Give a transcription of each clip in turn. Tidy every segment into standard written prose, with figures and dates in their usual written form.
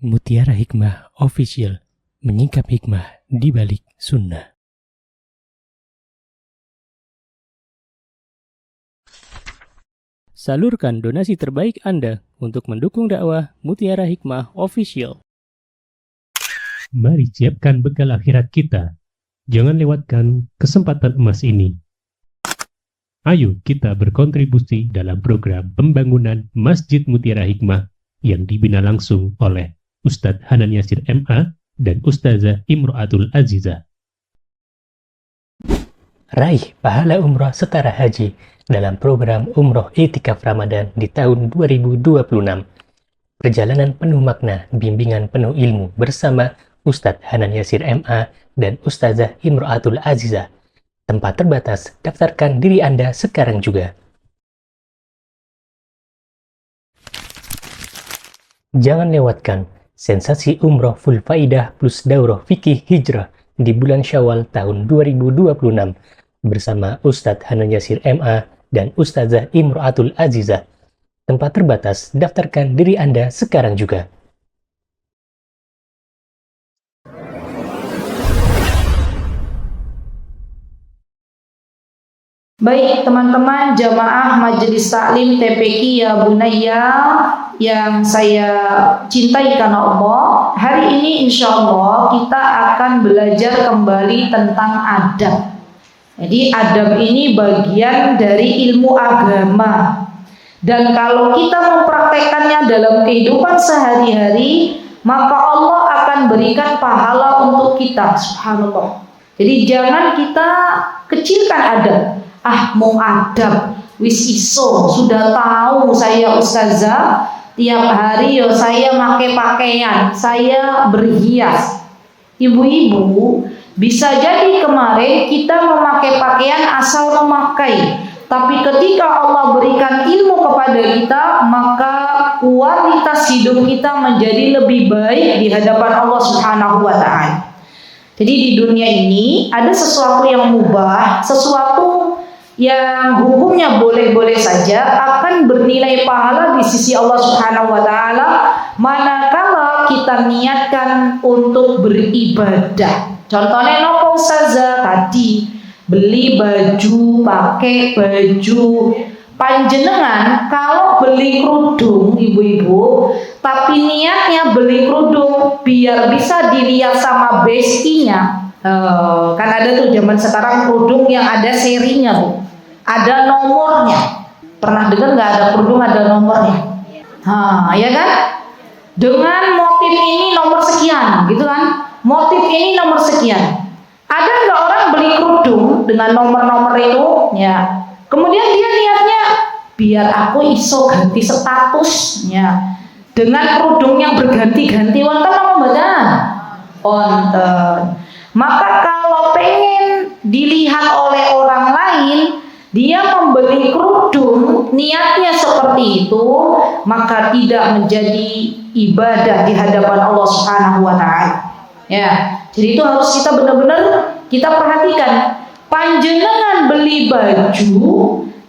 Mutiara Hikmah Official, menyingkap hikmah di balik sunnah. Salurkan donasi terbaik Anda untuk mendukung dakwah Mutiara Hikmah Official. Mari siapkan bekal akhirat kita. Jangan lewatkan kesempatan emas ini. Ayo kita berkontribusi dalam program pembangunan Masjid Mutiara Hikmah yang dibina langsung oleh Ustadz Hanan Yasir MA dan Ustazah Imro'atul Azizah. Raih pahala umroh setara haji dalam program Umroh Iktikaf Ramadan di tahun 2026. Perjalanan penuh makna, bimbingan penuh ilmu bersama Ustadz Hanan Yasir MA dan Ustazah Imro'atul Azizah. Tempat terbatas, daftarkan diri Anda sekarang juga. Jangan lewatkan sensasi umroh full faidah plus daurah fikih hijrah di bulan Syawal tahun 2026 bersama Ustadz Hanan Yasir MA dan Ustazah Imro'atul Azizah. Tempat terbatas, daftarkan diri Anda sekarang juga. Baik teman-teman jamaah Majelis Taklim TPQ ya Bunaya yang saya cintai karena Allah, hari ini insya Allah kita akan belajar kembali tentang adab. Jadi adab ini bagian dari ilmu agama, dan kalau kita mempraktekannya dalam kehidupan sehari-hari maka Allah akan berikan pahala untuk kita, subhanallah. Jadi jangan kita kecilkan adab. Mau adab, wis iso, sudah tahu saya ustazah, tiap hari yo saya pakai pakaian, saya berhias. Ibu-ibu, bisa jadi kemarin kita memakai pakaian asal memakai, tapi ketika Allah berikan ilmu kepada kita, maka kualitas hidup kita menjadi lebih baik di hadapan Allah Subhanahu wa Ta'ala. Jadi di dunia ini ada sesuatu yang mubah, sesuatu yang hukumnya boleh-boleh saja akan bernilai pahala di sisi Allah Subhanahu wa Ta'ala manakala kita niatkan untuk beribadah. Contohnya nopo ustazah tadi, beli baju, pakai baju. Panjenengan kalau beli kerudung ibu-ibu, tapi niatnya beli kerudung biar bisa dilihat sama bestinya. Kan ada tuh zaman sekarang kerudung yang ada serinya bu, ada nomornya. Pernah dengar nggak ada kerudung ada nomornya? Ya kan? Dengan motif ini nomor sekian, gitu kan? Motif ini nomor sekian. Ada nggak orang beli kerudung dengan nomor-nomor itu? Ya. Kemudian dia niatnya biar aku iso ganti statusnya dengan kerudung yang berganti-ganti. Wonten apa mboten? Wonten. Maka kalau pengen dilihat oleh orang lain, dia membeli kerudung niatnya seperti itu, maka tidak menjadi ibadah di hadapan Allah Subhanahu wa Ta'ala. Ya, jadi itu harus kita benar-benar kita perhatikan. Panjenengan beli baju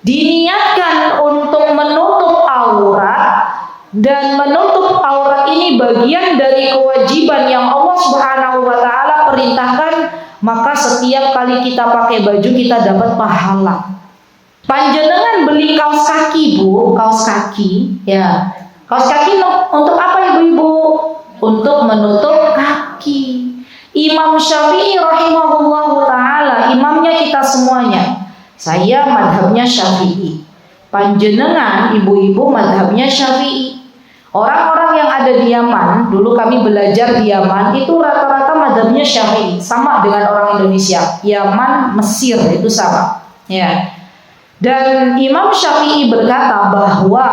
diniatkan untuk menutup aurat, dan menutup aurat ini bagian dari kewajiban yang Allah Subhanahu wa Ta'ala perintahkan, maka setiap kali kita pakai baju kita dapat pahala. Panjenengan beli kaos kaki bu, kaos kaki ya, kaos kaki untuk apa ibu-ibu? Untuk menutup kaki. Imam Syafi'i rahimahullahu ta'ala, imamnya kita semuanya, saya madhabnya Syafi'i, panjenengan ibu-ibu madhabnya Syafi'i. Orang-orang yang ada di Yaman, dulu kami belajar di Yaman, itu rata-rata madhabnya Syafi'i, sama dengan orang Indonesia. Yaman, Mesir itu sama ya. Dan Imam Syafi'i berkata bahwa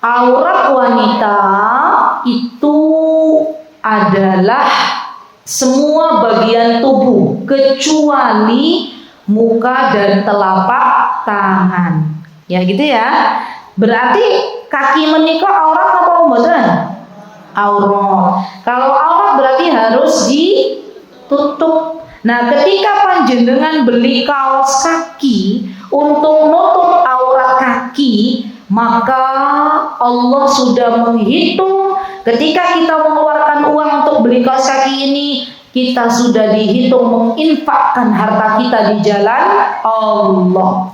aurat wanita itu adalah semua bagian tubuh kecuali muka dan telapak tangan. Ya gitu ya. Berarti kaki menikah aurat apa mboten? Aurat. Kalau aurat berarti harus ditutup. Nah, ketika panjenengan beli kaos kaki untuk nutup aurat kaki, maka Allah sudah menghitung ketika kita mengeluarkan uang untuk beli kaos kaki ini, kita sudah dihitung menginfakkan harta kita di jalan Allah.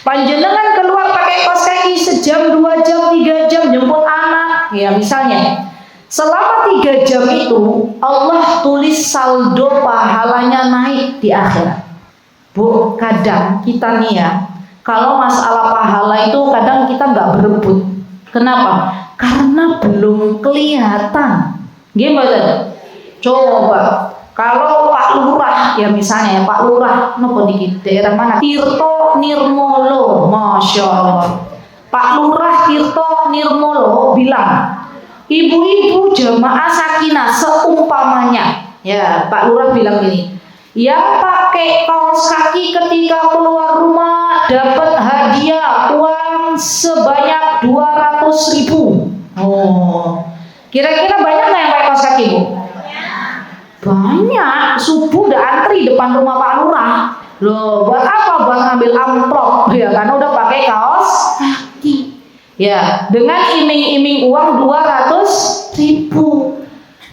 Panjenengan keluar pakai kaos kaki sejam, 2 jam, 3 jam jemput anak, ya misalnya. Selama 3 jam itu Allah tulis saldo pahalanya naik di akhirat. Bu, kadang kita nih ya, kalau masalah pahala itu kadang kita nggak berebut. Kenapa? Karena belum kelihatan. Gimana? Coba. Kalau Pak Lurah, ya misalnya ya Pak Lurah, nopo dikit daerah mana? Tirto Nirmolo, Masya Allah. Pak Lurah Tirto Nirmolo bilang, ibu-ibu jamaah sakinah seumpamanya, ya Pak Lurah bilang gini, yang pakai kaos kaki ketika keluar rumah dapat hadiah uang sebanyak 200.000. Oh, kira-kira banyak nggak yang pakai kaos kaki, Bu? Banyak. Subuh udah antri depan rumah Pak Lurah. Loh, buat apa? Buat ngambil amplop, ya karena udah pakai kaos kaki. Ya, dengan iming-iming uang 200.000.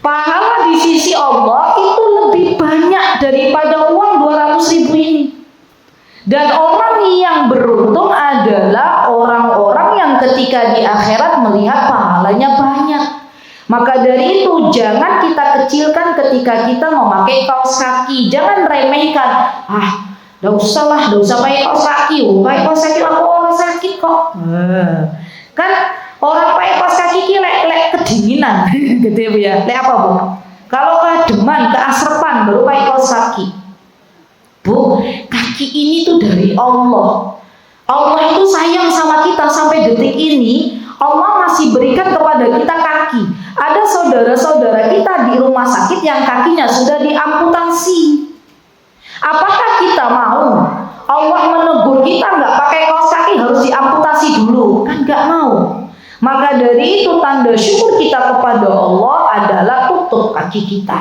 Pahala di sisi Allah itu lebih banyak daripada uang 200.000 ini. Dan orang yang beruntung adalah orang-orang yang ketika di akhirat melihat pahalanya banyak. Maka dari itu jangan kita kecilkan ketika kita memakai kaos kaki. Jangan remehkan. Gak usah lah, gak usah pakai kaos kaki. Pakai kaos kaki aku orang sakit kok. Kan orang pakai kaos kaki lek kedinginan, gitu ya Bu ya. Lek apa Bu? Kalau keademan, keasrepan baru pakai kaos kaki. Bu, kaki ini tuh dari Allah. Allah itu sayang sama kita sampai detik ini. Allah masih berikan kepada kita kaki. Ada saudara-saudara kita di rumah sakit yang kakinya sudah diamputasi. Apakah kita mau Allah menegur kita nggak pakai kaos kaki harus diamputasi dulu? Kan nggak mau. Maka dari itu tanda syukur kita kepada Allah adalah tutup kaki kita,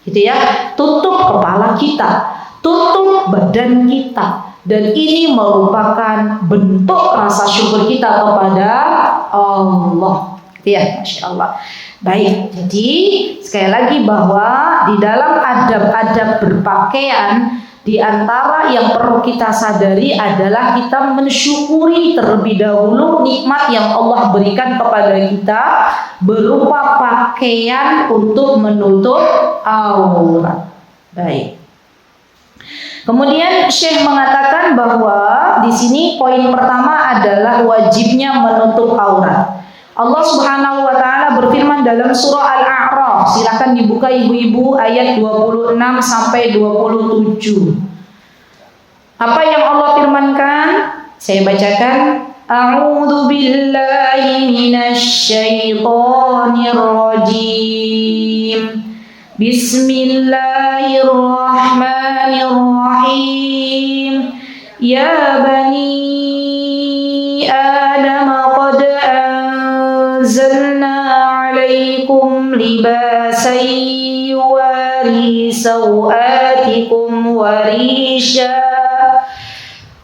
gitu ya, tutup kepala kita, tutup badan kita. Dan ini merupakan bentuk rasa syukur kita kepada Allah. Ya, Masya Allah. Baik, jadi sekali lagi bahwa di dalam adab-adab berpakaian, di antara yang perlu kita sadari adalah kita mensyukuri terlebih dahulu nikmat yang Allah berikan kepada kita berupa pakaian untuk menutup aurat. Baik. Kemudian Syekh mengatakan bahwa di sini poin pertama adalah wajibnya menutup aurat. Allah Subhanahu wa taala berfirman dalam surah Al-A'raf, silakan dibuka ibu-ibu ayat 26 sampai 27. Apa yang Allah firmankan? Saya bacakan. A'udzu billahi minasyaitonir rajim. Bismillahirrahmanirrahim. Ya bani Adam qad anzalna 'alaikum libasan yuwari sawatikum wa risha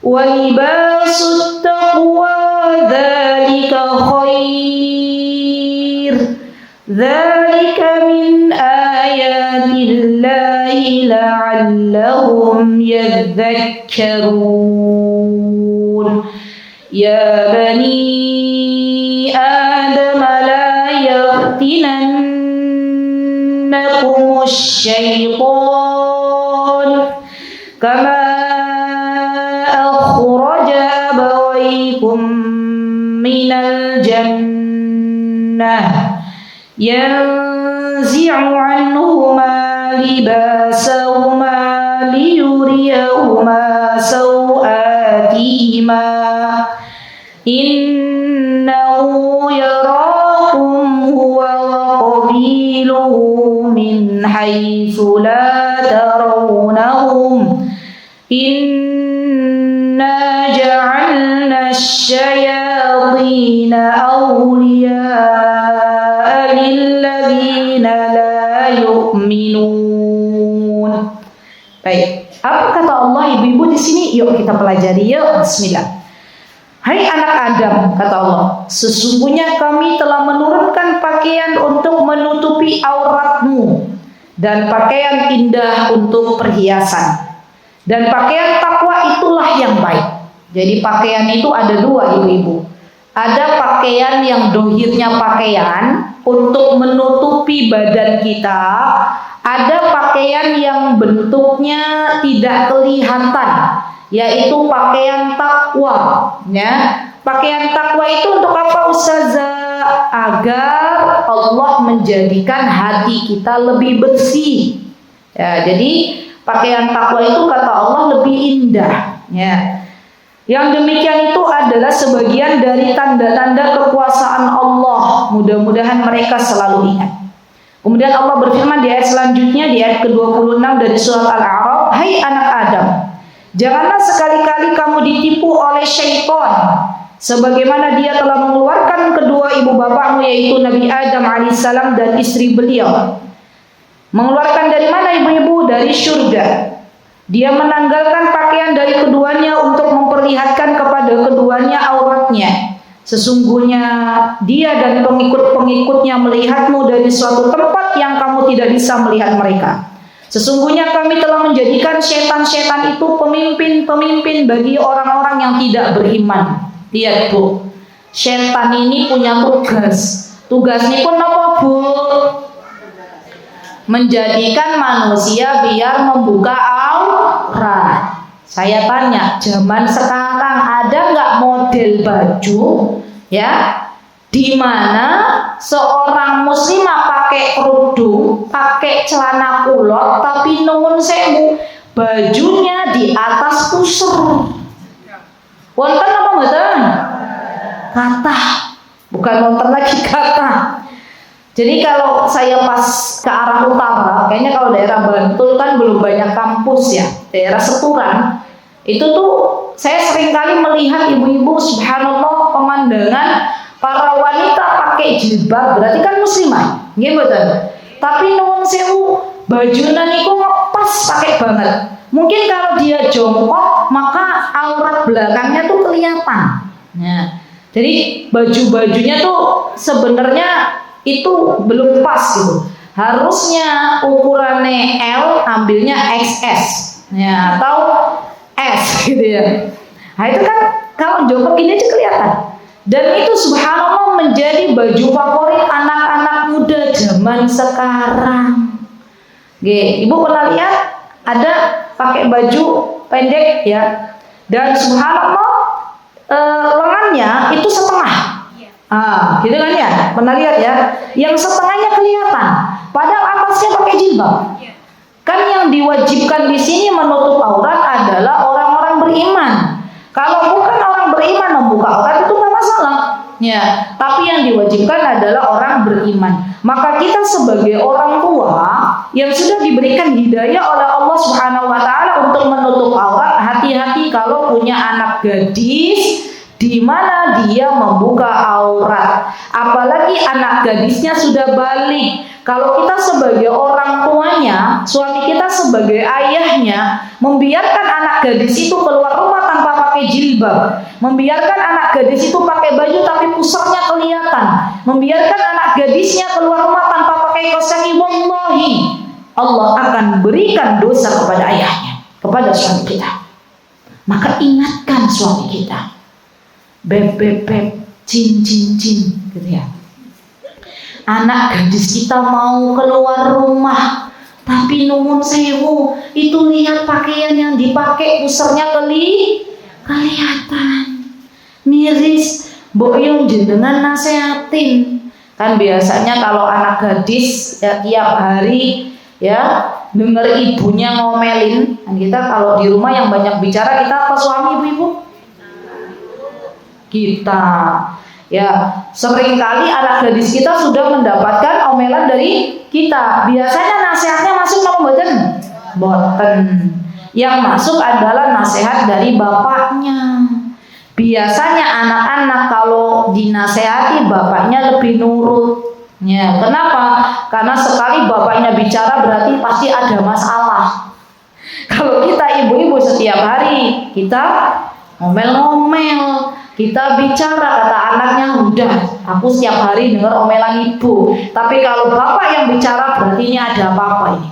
wa libasut taqwa dzalika khair. Dzalika min ayatillahi la'allahum yadhakkarun. Ya bani Adam la yaftinannakum asy-syaitan kama akhraja abawaykum minal jannah yanzi'u anhuma libasahuma liyuriyahuma sawatihima innahu yarakum huwa wa qabiluhu min haitsu la tarawnahum inna ja'alna asy-syayatina awliya'a lilladzina la yu'minun. Baik, apa kata Allah ibu-ibu di sini? Yuk kita pelajari yuk. Bismillah. Hai anak Adam, kata Allah, sesungguhnya kami telah menurunkan pakaian untuk menutupi auratmu, dan pakaian indah untuk perhiasan. Dan pakaian takwa itulah yang baik. Jadi pakaian itu ada dua, ibu-ibu. Ada pakaian yang dohirnya pakaian untuk menutupi badan kita. Ada pakaian yang bentuknya tidak kelihatan, yaitu pakaian takwa. Ya, pakaian takwa itu untuk apa, Ustazah? Agar Allah menjadikan hati kita lebih bersih. Ya, jadi pakaian takwa itu kata Allah lebih indah. Ya. Yang demikian itu adalah sebagian dari tanda-tanda kekuasaan Allah. Mudah-mudahan mereka selalu ingat. Kemudian Allah berfirman di ayat selanjutnya, di ayat ke-26 dari surat Al-A'raf, "Hai anak Adam, janganlah sekali-kali kamu ditipu oleh syaitan, sebagaimana dia telah mengeluarkan kedua ibu bapakmu, yaitu Nabi Adam alaihissalam dan istri beliau." Mengeluarkan dari mana, ibu-ibu? Dari surga. Dia menanggalkan pakaian dari keduanya untuk memperlihatkan kepada keduanya auratnya. Sesungguhnya dia dan pengikut-pengikutnya melihatmu dari suatu tempat yang kamu tidak bisa melihat mereka. Sesungguhnya kami telah menjadikan setan-setan itu pemimpin-pemimpin bagi orang-orang yang tidak beriman. Lihat, Bu, setan ini punya tugas. Tugasnya pun apa, Bu? Menjadikan manusia biar membuka aurat. Saya tanya, zaman sekarang ada nggak model baju ya di mana seorang muslimah pakai kerudung, pakai celana kulot, tapi nuwun sewu bajunya di atas pusar. Wonten apa mboten? Kata, bukan wonten lagi kata. Jadi kalau saya pas ke arah utara, kayaknya kalau daerah Bantul kan belum banyak kampus ya, daerah Seturan, itu tuh saya seringkali melihat ibu-ibu, subhanallah, pemandangan para wanita pakai jilbab, berarti kan muslimah, nggih mboten? Tapi nuwun sewu, bajuna niku ngepas pakai banget. Mungkin kalau dia jongkok, maka aurat belakangnya tuh kelihatan. Nah, jadi baju-bajunya tuh sebenarnya itu belum pas gitu. Harusnya ukurannya L, ambilnya XS ya, atau S gitu ya. Nah itu kan kalau jongkok gini aja kelihatan. Dan itu subhanallah menjadi baju favorit anak-anak muda zaman sekarang. Ibu pernah lihat ada pakai baju pendek ya, dan subhanallah lengannya itu setengah. Gitu kan ya, pernah lihat ya, yang setengahnya kelihatan, padahal atasnya pakai jilbab. Kan yang diwajibkan di sini menutup aurat adalah orang-orang beriman. Kalau bukan orang beriman membuka aurat itu nggak masalah, ya. Tapi yang diwajibkan adalah orang beriman. Maka kita sebagai orang tua yang sudah diberikan hidayah oleh Allah Subhanahu Wa Taala untuk menutup aurat, hati-hati kalau punya anak gadis di mana dia membuka aurat, apalagi anak gadisnya sudah balik. Kalau kita sebagai orang tuanya, suami kita sebagai ayahnya, membiarkan anak gadis itu keluar rumah tanpa pakai jilbab, membiarkan anak gadis itu pakai baju tapi pusarnya kelihatan, membiarkan anak gadisnya keluar rumah tanpa pakai kaos kaki, wallahi Allah akan berikan dosa kepada ayahnya, kepada suami kita. Maka ingatkan suami kita, beb, cin, gitu ya. Anak gadis kita mau keluar rumah, tapi nuwun sewu, itu lihat pakaian yang dipakai, pusarnya kelihatan. Miris, mbok yo jenengan nasehatin. Kan biasanya kalau anak gadis ya tiap hari ya dengar ibunya ngomelin. Dan kita kalau di rumah yang banyak bicara kita apa, suami ibu-ibu? Kita ya, seringkali anak gadis kita sudah mendapatkan omelan dari kita. Biasanya nasihatnya masuk apa mboten? Mboten. Yang masuk adalah nasihat dari bapaknya. Biasanya anak-anak kalau dinasehati bapaknya lebih nurut. Ya, kenapa? Karena sekali bapaknya bicara berarti pasti ada masalah. Kalau kita ibu-ibu setiap hari kita ngomel-ngomel, Kita bicara, kata anaknya, udah, aku setiap hari dengar omelan ibu. Tapi kalau bapak yang bicara, berarti ini ada apa-apa ini.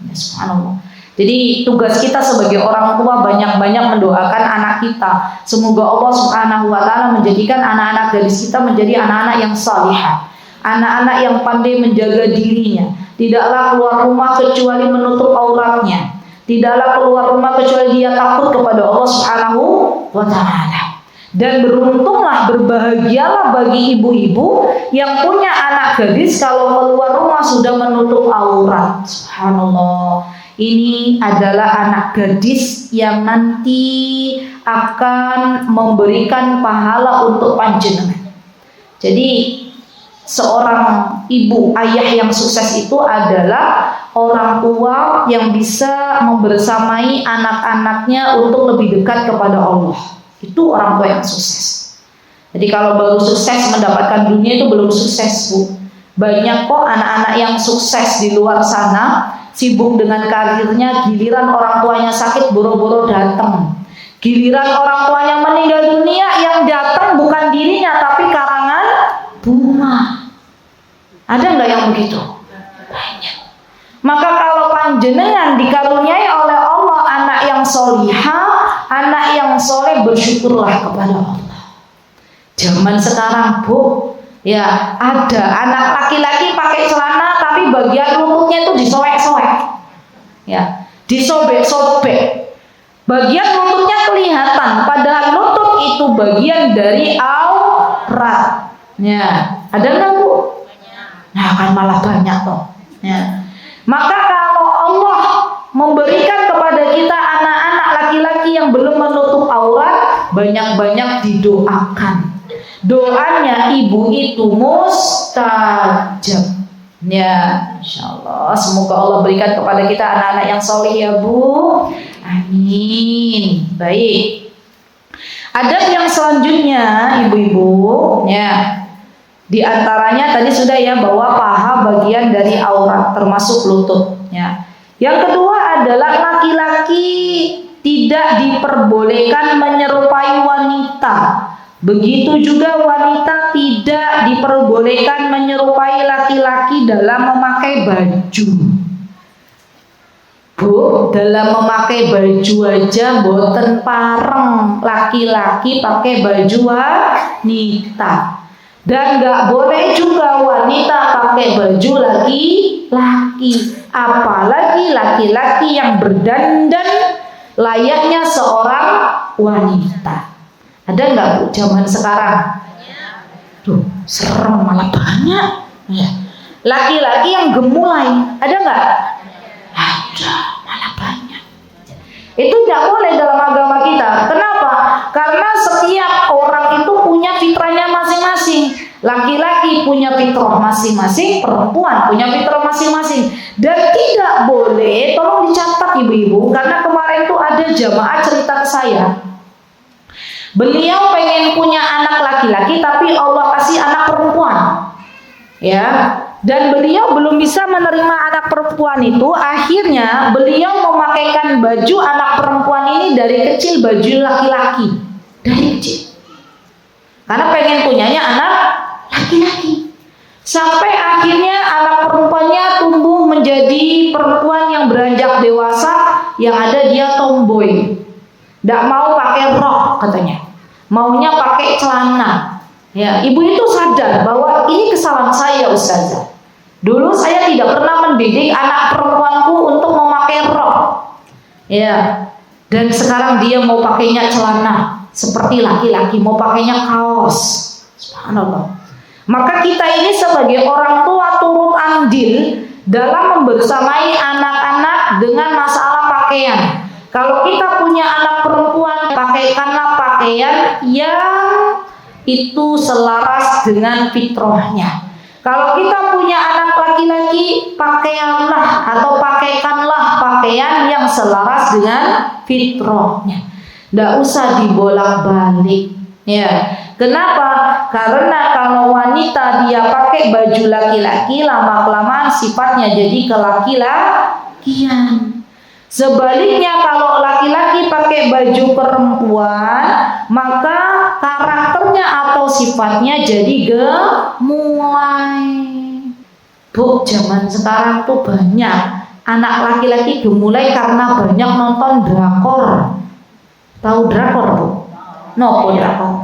Ya, subhanallah. Jadi tugas kita sebagai orang tua banyak-banyak mendoakan anak kita. Semoga Allah Subhanahu wa Ta'ala menjadikan anak-anak gadis kita menjadi anak-anak yang salihah, anak-anak yang pandai menjaga dirinya. Tidaklah keluar rumah kecuali menutup auratnya. Tidaklah keluar rumah kecuali dia takut kepada Allah Subhanahu wa Ta'ala. Dan beruntunglah, berbahagialah bagi ibu-ibu yang punya anak gadis kalau keluar rumah sudah menutup aurat. Subhanallah. Ini adalah anak gadis yang nanti akan memberikan pahala untuk panjenengan. Jadi seorang ibu, ayah yang sukses itu adalah orang tua yang bisa membersamai anak-anaknya untuk lebih dekat kepada Allah. Itu orang tua yang sukses. Jadi kalau baru sukses mendapatkan dunia itu belum sukses, Bu. Banyak kok anak-anak yang sukses di luar sana, sibuk dengan karirnya, giliran orang tuanya sakit boro-boro datang. Giliran orang tuanya meninggal dunia, yang datang bukan dirinya tapi karangan bunga. Ada nggak yang begitu? Banyak. Maka kalau panjenengan dikaruniai oleh Allah anak yang solihah, anak yang soleh, bersyukurlah kepada Allah. Zaman sekarang, Bu, ya ada anak laki-laki pakai celana tapi bagian lututnya itu disobek-sobek, ya, disobek-sobek. Bagian lututnya kelihatan, padahal lutut itu bagian dari aurat. Ya, ada nggak, Bu? Nah, kan malah banyak toh. Ya. Maka kalau Allah memberikan kepada kita anak-anak laki-laki yang belum menutup aurat, banyak-banyak didoakan. Doanya ibu itu mustajab. Ya, insyaallah semoga Allah berikan kepada kita anak-anak yang soleh ya, Bu. Amin. Baik. Adab yang selanjutnya, ibu-ibu, ya. Di antaranya tadi sudah ya, bahwa paha bagian dari aurat termasuk lutut, ya. Yang kedua adalah laki-laki tidak diperbolehkan menyerupai wanita. Begitu juga wanita tidak diperbolehkan menyerupai laki-laki dalam memakai baju. Bu, dalam memakai baju aja boten pareng laki-laki pakai baju wanita. Dan gak boleh juga wanita pakai baju laki-laki. Apalagi laki-laki yang berdandan layaknya seorang wanita. Ada nggak, Bu, zaman sekarang? Tuh, serem, malah banyak. Ya. Laki-laki yang gemulai, ada nggak? Ada, malah banyak. Itu tidak boleh dalam agama kita. Kenapa? Karena setiap orang itu punya fitrahnya masing-masing. Laki-laki punya fitrah masing-masing, perempuan punya fitrah masing-masing. Dan tidak boleh, tolong dicatat ibu-ibu, karena kemarin tuh ada jamaah cerita ke saya. Beliau pengen punya anak laki-laki tapi Allah kasih anak perempuan. Ya. Dan beliau belum bisa menerima anak perempuan itu. Akhirnya beliau memakaikan baju anak perempuan ini dari kecil, baju laki-laki. Dari kecil. Karena pengen punyanya anak laki-laki. Sampai akhirnya anak perempuannya tumbuh menjadi perempuan yang beranjak dewasa, yang ada dia tomboy. Tidak mau pakai rok katanya. Maunya pakai celana. Ya, ibu itu sadar bahwa ini kesalahan saya, Ustazah. Dulu saya tidak pernah mendidik anak perempuanku untuk memakai rok. Ya. Dan sekarang dia mau pakainya celana seperti laki-laki, mau pakainya kaos. Subhanallah. Maka kita ini sebagai orang tua turut andil dalam membersamai anak-anak dengan masalah pakaian. Kalau kita punya anak perempuan, pakaikanlah pakaian yang itu selaras dengan fitrahnya. Kalau kita punya anak laki-laki, pakaianlah atau pakaikanlah pakaian yang selaras dengan fitrahnya. Tidak usah dibolak-balik. Ya, kenapa? Karena kalau wanita dia pakai baju laki-laki, lama-kelamaan sifatnya jadi kelaki-lakian. Sebaliknya kalau laki-laki pakai baju perempuan, maka karakternya atau sifatnya jadi gemulai. Bu, zaman sekarang tuh banyak anak laki-laki gemulai karena banyak nonton drakor. Tahu drakor, Bu? Nopo drakor?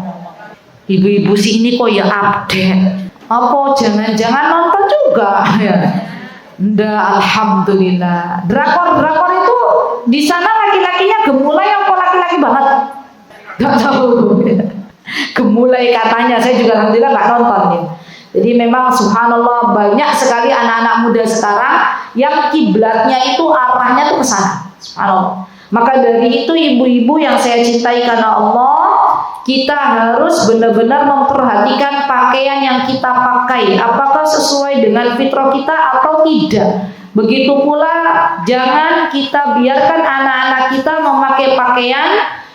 Ibu-ibu sini kok ya update. Apa jangan-jangan nonton juga ya? Nggak, alhamdulillah. Drakor itu di sana laki-lakinya gemulai apa laki-laki banget? Nggak tahu. Gemulai katanya, saya juga alhamdulillah nggak nonton nih. Jadi memang subhanallah banyak sekali anak-anak muda sekarang yang kiblatnya itu arahnya tuh ke sana. Subhanallah. Maka dari itu ibu-ibu yang saya cintai karena Allah, kita harus benar-benar memperhatikan pakaian yang kita pakai, apakah sesuai dengan fitrah kita atau tidak. Begitu pula jangan kita biarkan anak-anak kita memakai pakaian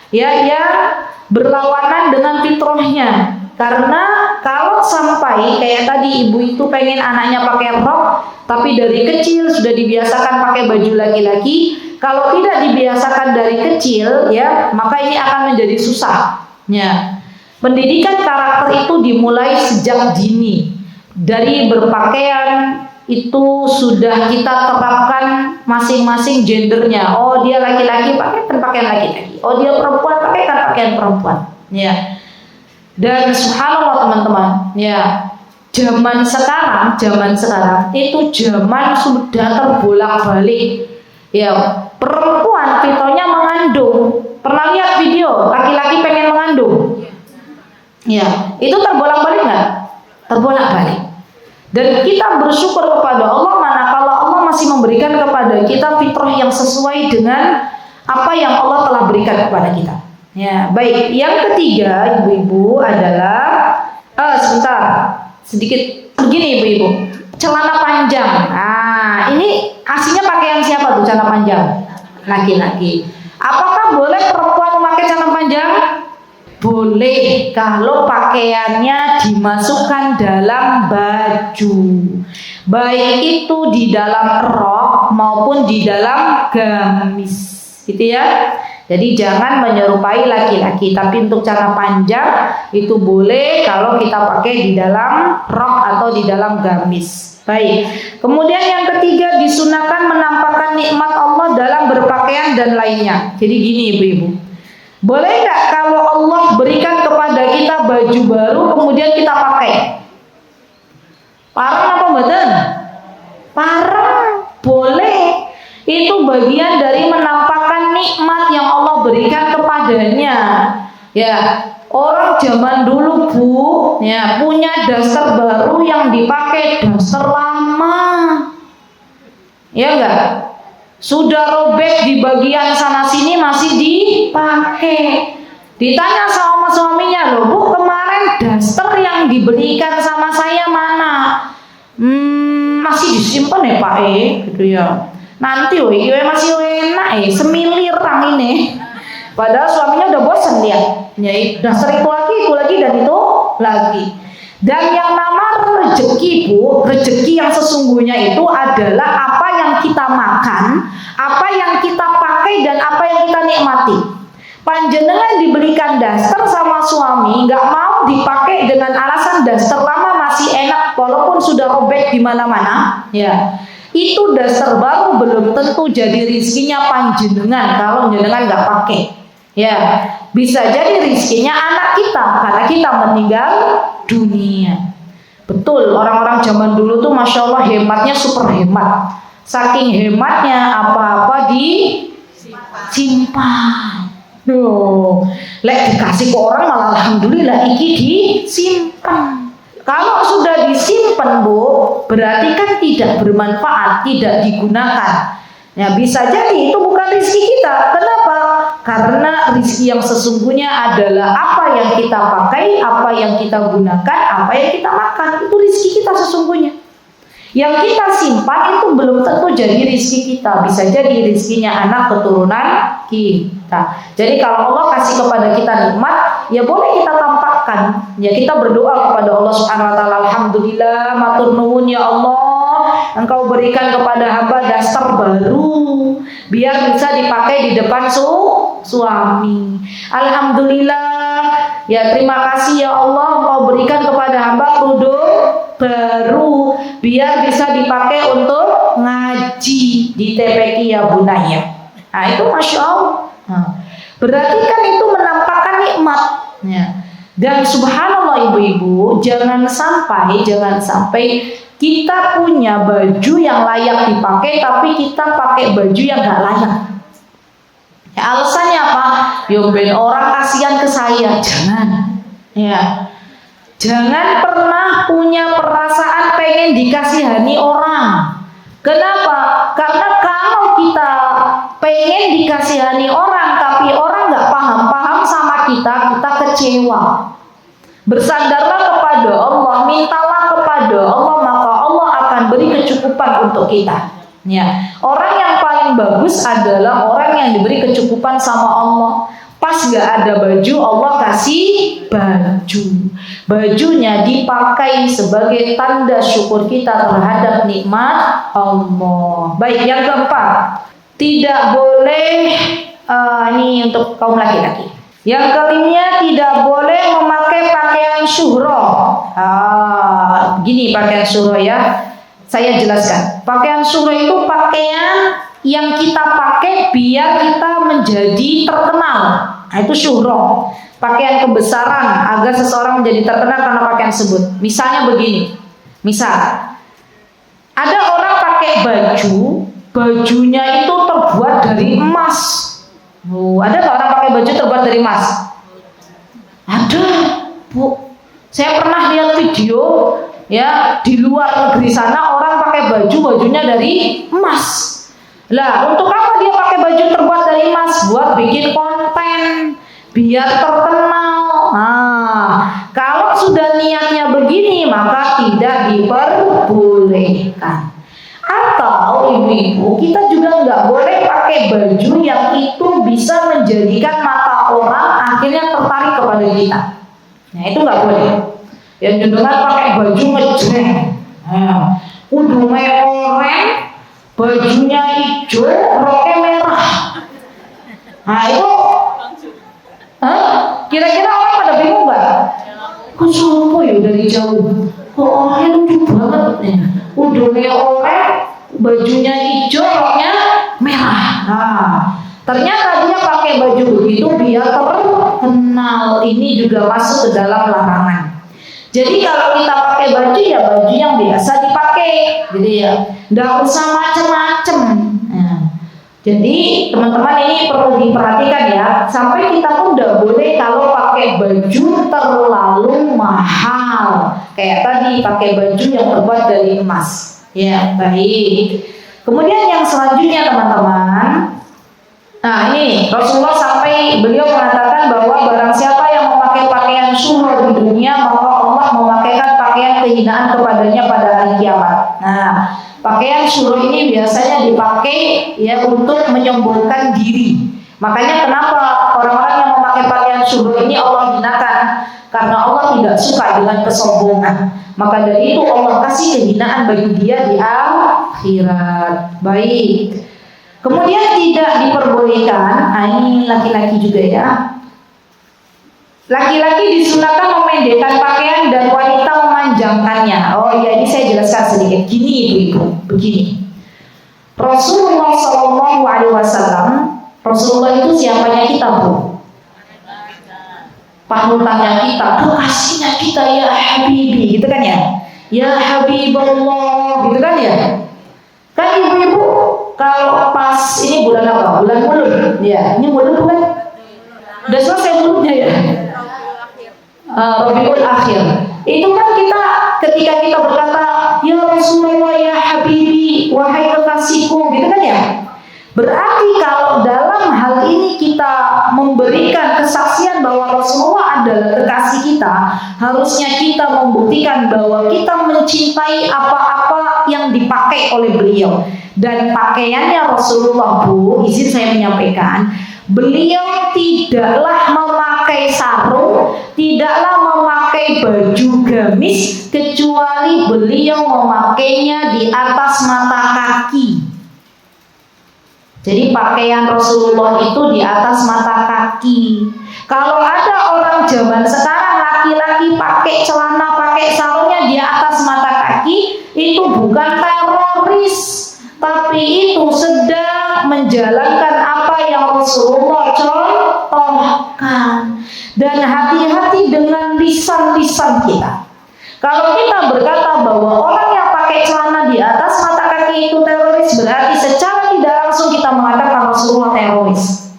yang berlawanan dengan fitrahnya. Karena kalau sampai kayak tadi ibu itu pengen anaknya pakai rok, tapi dari kecil sudah dibiasakan pakai baju laki-laki, kalau tidak dibiasakan dari kecil ya, maka ini akan menjadi susah. Ya. Pendidikan karakter itu dimulai sejak dini. Dari berpakaian itu sudah kita terapkan masing-masing gendernya. Oh, dia laki-laki pakaikan pakaian laki-laki. Oh, dia perempuan pakaikan pakaian perempuan. Ya. Dan subhanallah teman-teman, ya. Zaman sekarang itu zaman sudah terbolak-balik. Ya, perempuan fitrahnya mengandung. Pernah lihat video laki-laki pengen mengandung? Ya, itu terbolak-balik nggak? Terbolak-balik. Dan kita bersyukur kepada Allah manakala Allah masih memberikan kepada kita fitrah yang sesuai dengan apa yang Allah telah berikan kepada kita. Ya, baik. Yang ketiga, ibu-ibu adalah sebentar, sedikit begini ibu-ibu. Celana panjang. Nah, ini aslinya pakaian siapa tuh celana panjang? Laki-laki. Apakah boleh perempuan memakai celana panjang? Boleh kalau pakaiannya dimasukkan dalam baju. Baik itu di dalam rok maupun di dalam gamis. Gitu ya. Jadi jangan menyerupai laki-laki, tapi untuk celana panjang itu boleh kalau kita pakai di dalam rok atau di dalam gamis. Baik. Kemudian yang ketiga, disunahkan menampakkan nikmat Allah dalam berpakaian dan lainnya. Jadi gini ibu-ibu, boleh nggak kalau Allah berikan kepada kita baju baru kemudian kita pakai? Parang apa mboten? Parang, boleh. Itu bagian dari menampakkan nikmat yang Allah berikan kepadanya. Ya, orang zaman dulu Bu, ya punya daster baru yang dipakai daster lama. Ya enggak? Sudah robek di bagian sana sini masih dipakai. Ditanya sama suaminya, loh Bu, kemarin daster yang dibelikan sama saya mana? Masih disimpan ya Pak gitu ya. Nanti masih enak semilir tang ini. Padahal suaminya udah bosan lihat. Ya, dasar itu lagi dan itu lagi. Dan yang nama rezeki Bu, rezeki yang sesungguhnya itu adalah apa yang kita makan, apa yang kita pakai dan apa yang kita nikmati. Panjenengan dibelikan daster sama suami, nggak mau dipakai dengan alasan daster lama masih enak walaupun sudah robek di mana-mana, ya. Itu daster baru belum tentu jadi rizkinya panjenengan kalau jenengan nggak pakai. Ya, bisa jadi rizkinya anak kita karena kita meninggal dunia. Betul, orang-orang zaman dulu tuh masya Allah hematnya super hemat. Saking hematnya apa-apa disimpan. Lek dikasih ke orang malah alhamdulillah iki disimpan. Kalau sudah disimpan Bu, berarti kan tidak bermanfaat, tidak digunakan. Ya bisa jadi itu bukan rezeki kita. Kenapa? Karena rezeki yang sesungguhnya adalah apa yang kita pakai, apa yang kita gunakan, apa yang kita makan. Itu rezeki kita sesungguhnya. Yang kita simpan itu belum tentu jadi rezeki kita. Bisa jadi rezekinya anak keturunan kita. Jadi kalau Allah kasih kepada kita nikmat, ya boleh kita tampakkan. Ya kita berdoa kepada Allah Subhanahu wa taala, alhamdulillah matur nuwun ya Allah, Engkau berikan kepada hamba daster baru biar bisa dipakai di depan suami. Alhamdulillah Ya terima kasih ya Allah, Engkau berikan kepada hamba kerudung baru biar bisa dipakai untuk ngaji di TPQ ya Bunaya. Nah itu Masya Allah. Berarti kan itu menampakkan nikmat. Dan subhanallah ibu-ibu, jangan sampai kita punya baju yang layak dipakai tapi kita pakai baju yang gak layak. Ya, alasannya apa? Ben orang kasihan ke saya. Jangan. Ya. Jangan pernah punya perasaan pengen dikasihani orang. Kenapa? Karena kalau kita pengen dikasihani orang tapi orang gak paham sama kita kecewa. Bersandarlah kepada Allah, mintalah kepada Allah, maka Allah akan beri kecukupan untuk kita. Ya, orang yang paling bagus adalah orang yang diberi kecukupan sama Allah. Pas gak ada baju, Allah kasih baju. Bajunya dipakai sebagai tanda syukur kita terhadap nikmat Allah. Baik, yang keempat, tidak boleh ini untuk kaum laki-laki. Yang kelima, tidak boleh memakai pakaian syuhro. Gini pakaian syuhro ya. Saya jelaskan. Pakaian syuhro itu pakaian yang kita pakai biar kita menjadi terkenal. Nah, itu syuhro. Pakaian kebesaran agar seseorang menjadi terkenal karena pakaian tersebut. Misalnya begini. Misal, ada orang pakai baju, bajunya itu terbuat dari emas. Ada nggak orang pakai baju terbuat dari emas? Ada, Bu. Saya pernah lihat video ya di luar negeri sana orang pakai bajunya dari emas. Lah, untuk apa dia pakai baju terbuat dari emas? Buat bikin konten, biar terkenal. Kalau sudah niatnya begini, maka tidak diperbolehkan. Atau ibu-ibu, kita juga nggak boleh pakai baju yang itu bisa menjadikan mata orang akhirnya tertarik kepada kita. Nah itu nggak boleh. Yang jenengan pakai baju ngejreng, udungnya oranye, bajunya hijau, roknya merah. Nah itu, kira-kira orang pada bingung nggak? Kok sopo ya dari jauh? Kok orangnya lucu banget nih? Udungnya oranye, bajunya hijau, roknya merah. Ternyata dia pakai baju begitu biar terkenal. Ini juga masuk ke dalam larangan. Jadi kalau kita pakai baju ya baju yang biasa dipakai, gitu ya. Nggak usah macem-macem. Jadi teman-teman ini perlu diperhatikan ya. Sampai kita pun nggak boleh kalau pakai baju terlalu mahal. Kayak tadi pakai baju yang terbuat dari emas. Ya, baik. Kemudian yang selanjutnya teman-teman. Nah ini Rasulullah sampai beliau mengatakan bahwa barang siapa yang memakai pakaian syuhro di dunia, maka Allah memakaikan pakaian kehinaan kepadanya pada hari kiamat. Nah, pakaian syuhro ini biasanya dipakai ya untuk menyombongkan diri. Makanya kenapa orang-orang yang memakai pakaian syuhro ini Allah hinakan? Karena Allah tidak suka dengan kesombongan. Maka dari itu Allah kasih kehinaan bagi dia di akhirat. Baik. Kemudian tidak diperbolehkan, ini laki-laki juga ya. Laki-laki disunahkan memendekkan pakaian dan wanita memanjangkannya. Oh ya, ini saya jelaskan sedikit. Gini ibu-ibu, begini. Rasulullah SAW, Rasulullah itu siapanya kita, Bu? Panutannya kita, kekasihnya kita, ya Habibi, gitu kan ya? Ya Habibullah, gitu kan ya? Kan ibu-ibu kalau pas ini bulan apa? Bulan Mulud, ya. Ini Mulud bukan? Udah selesai Muludnya ya? Rabiul Akhir. Itu kan kita ketika kita berkata, ya Rasulullah, ya Habibi, wahai kekasihku, gitu kan ya? Berarti kalau dalam hal ini kita memberikan kesaksian bahwa Rasulullah adalah kekasih kita, harusnya kita membuktikan bahwa kita mencintai apa-apa yang dipakai oleh beliau. Dan pakaiannya Rasulullah, Bu, izin saya menyampaikan, beliau tidaklah memakai sarung, tidaklah memakai baju gamis, kecuali beliau memakainya di atas mata kaki. Jadi pakaian Rasulullah itu di atas mata kaki. Kalau ada orang zaman sekarang laki-laki pakai celana, pakai sarungnya di atas mata kaki, itu bukan teroris, tapi itu sedang menjalankan apa yang Rasulullah contohkan. Dan hati-hati dengan lisan-lisan kita. Kalau kita berkata bahwa orang yang pakai celana di atas mata kaki itu teroris, berarti secara tidak langsung kita mengatakan Rasulullah teroris.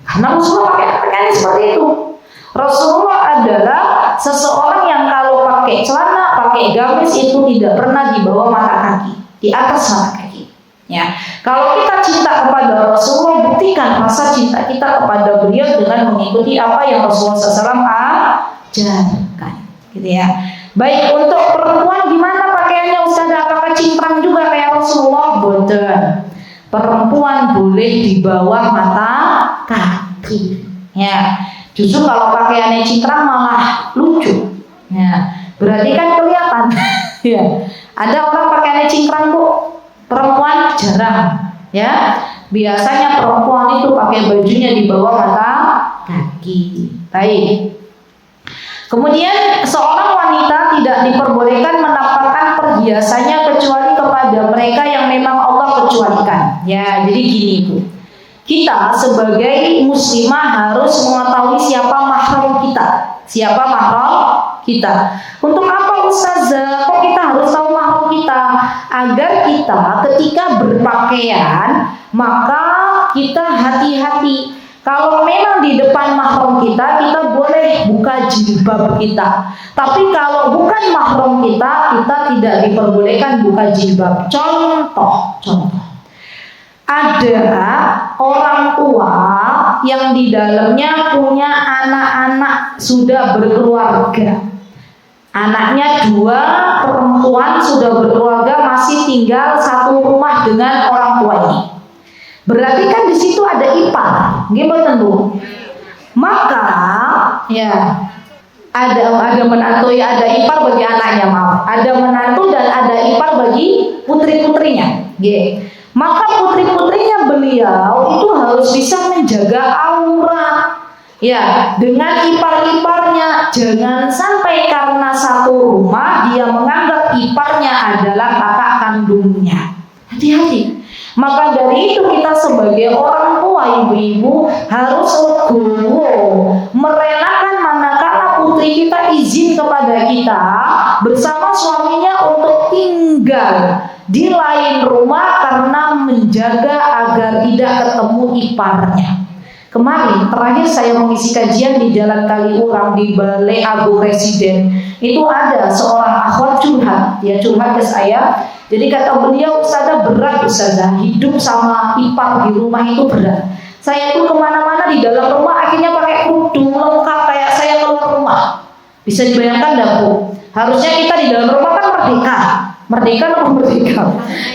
Karena Rasulullah pakai pakaian seperti itu. Rasulullah adalah seseorang yang kalau pakai celana, pakai gamis itu tidak pernah di bawah mata kaki, di atas mata kaki. Ya, kalau kita cinta kepada Rasulullah, buktikan rasa cinta kita kepada beliau dengan mengikuti apa yang Rasulullah SAW ajarkan, gitu ya. Baik, untuk perempuan gimana pakaiannya Ustazah? Apakah cingkrang juga kayak Rasulullah? Boten. Perempuan boleh di bawah mata kaki. Ya, justru kalau pakaiannya cingkrang malah lucu. Ya, berarti kan kelihatan. Ya, ada orang pakaiannya cingkrang Bu, perempuan jarang. Ya, biasanya perempuan itu pakai bajunya di bawah mata kaki. Baik. Kemudian seorang wanita tidak diperbolehkan menampakkan perhiasannya kecuali kepada mereka yang memang Allah kecualikan. Ya, jadi gini Bu. Kita sebagai muslimah harus mengetahui siapa mahram kita. Siapa mahram kita? Untuk apa Ustazah? Kok kita harus tahu mahram kita? Agar kita ketika berpakaian, maka kita hati-hati. Kalau memang di depan mahram kita, kita boleh buka jilbab kita. Tapi kalau bukan mahram kita, kita tidak diperbolehkan buka jilbab. Contoh. Ada orang tua yang di dalamnya punya anak-anak sudah berkeluarga. Anaknya 2 perempuan sudah berkeluarga, masih tinggal satu rumah dengan orang tua ini. Berarti kan di situ ada ipar, gimana tentu. Maka ya ada menantu, ya ada ipar bagi anaknya, maaf. Ada menantu dan ada ipar bagi putri-putrinya. Maka putri-putrinya beliau itu harus bisa menjaga aurat. Ya, dengan ipar-iparnya, jangan sampai karena satu rumah dia menganggap iparnya adalah kakak kandungnya. Hati-hati. Maka dari itu kita sebagai orang tua, ibu-ibu harus legowo, merelakan manakala putri kita izin kepada kita bersama suaminya untuk tinggal di lain rumah karena menjaga agar tidak ketemu iparnya. Kemarin terakhir saya mengisi kajian di Jalan Kaliurang di Balai Agung Residen, itu ada seorang akhwat curhat, dia curhat ke saya. Jadi kata beliau, Ustazah berat Ustazah, hidup sama ipar di rumah itu berat. Saya tuh kemana-mana di dalam rumah akhirnya pakai kerudung lengkap kayak saya keluar rumah. Bisa dibayangkan enggak Bu? Harusnya kita di dalam rumah kan merdeka. Merdeka atau merdeka?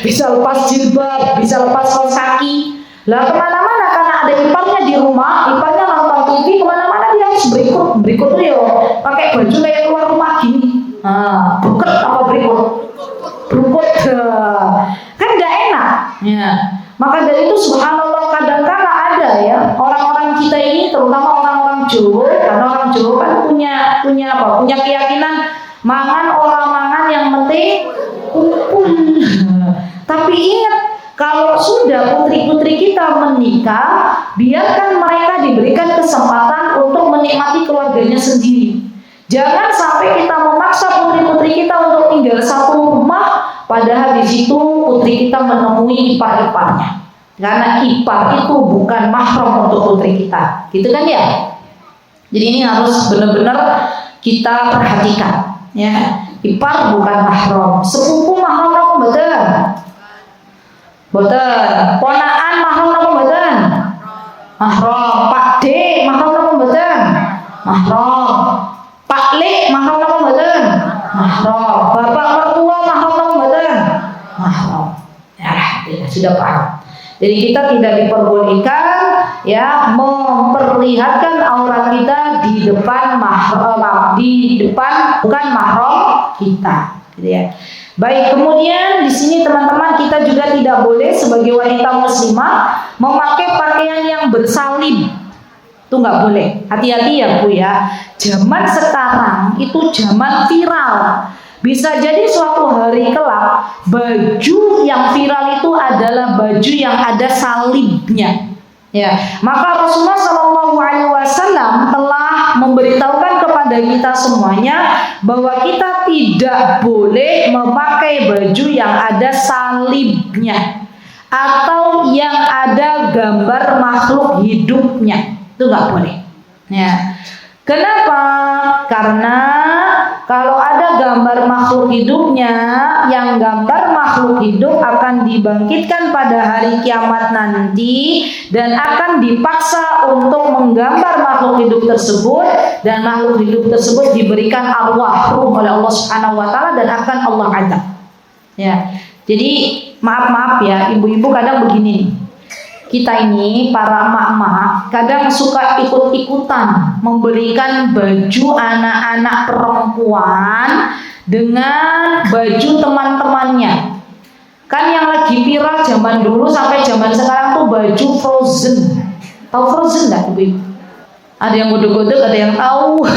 Bisa lepas jilbab, bisa lepas kaos kaki. Lah kemana-mana karena ada iparnya di rumah, iparnya nonton TV, kemana-mana dia harus berikut tuh ya pakai baju kayak keluar rumah gini. Buket apa berikut? Berikut kan nggak enak. Ya. Maka dari itu subhanallah kadang-kala ada ya orang-orang kita ini, terutama orang-orang Jawa, karena orang Jawa kan punya keyakinan mangan orang mangan yang penting kumpul. Tapi ingat, kalau sudah putri-putri kita menikah, biarkan mereka diberikan kesempatan untuk menikmati keluarganya sendiri. Jangan sampai kita memaksa putri-putri kita untuk tinggal satu rumah, padahal di situ putri kita menemui ipar-iparnya. Karena ipar itu bukan mahram untuk putri kita, gitu kan ya? Jadi ini harus benar-benar kita perhatikan. Ya, ipar bukan mahram. Sepupu mahram apa mboten? Mboten. Ponaan mahram apa mboten? Mahram. Pak D mahram apa mboten? Mahram. Pak Lek mahram apa mboten? Mahram. Bapak mertua mahram apa mboten? Mahram. Ya, sudah paham. Jadi kita tidak diperbolehkan ya memperlihatkan aurat kita di depan mahram, bukan mahram kita, gitu ya. Baik, kemudian di sini teman-teman kita kita juga tidak boleh sebagai wanita muslimah memakai pakaian yang bersalib. Itu nggak boleh. Hati-hati ya Bu ya. Zaman sekarang itu zaman viral. Bisa jadi suatu hari kelak baju yang viral itu adalah baju yang ada salibnya. Ya, maka Rasulullah SAW telah memberitahukan kepada kita semuanya bahwa kita tidak boleh memakai baju yang ada salibnya atau yang ada gambar makhluk hidupnya. Itu nggak boleh. Ya. Kenapa? Karena kalau ada gambar makhluk hidupnya, yang gambar makhluk hidup akan dibangkitkan pada hari kiamat nanti dan akan dipaksa untuk menggambar makhluk hidup tersebut, dan makhluk hidup tersebut diberikan arwah ruh oleh Allah Subhanahu wa taala dan akan Allah azab. Ya. Jadi maaf ya, ibu-ibu kadang begini nih. Kita ini para emak-emak kadang suka ikut-ikutan membelikan baju anak-anak perempuan dengan baju teman-temannya. Kan yang lagi viral zaman dulu sampai zaman sekarang tuh baju Frozen. Tahu Frozen enggak ibu? Ada yang godok-godok, ada yang tahu.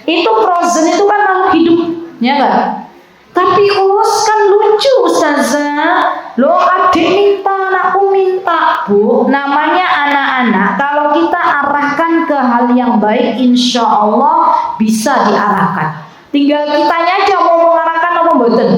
Itu Frozen itu kan makhluk hidup, ya enggak? Tapi kan lucu Ustazah. Loh adik minta, anakku minta Bu. Namanya anak-anak, kalau kita arahkan ke hal yang baik, insya Allah bisa diarahkan. Tinggal kitanya aja mau mengarahkan apa mboten.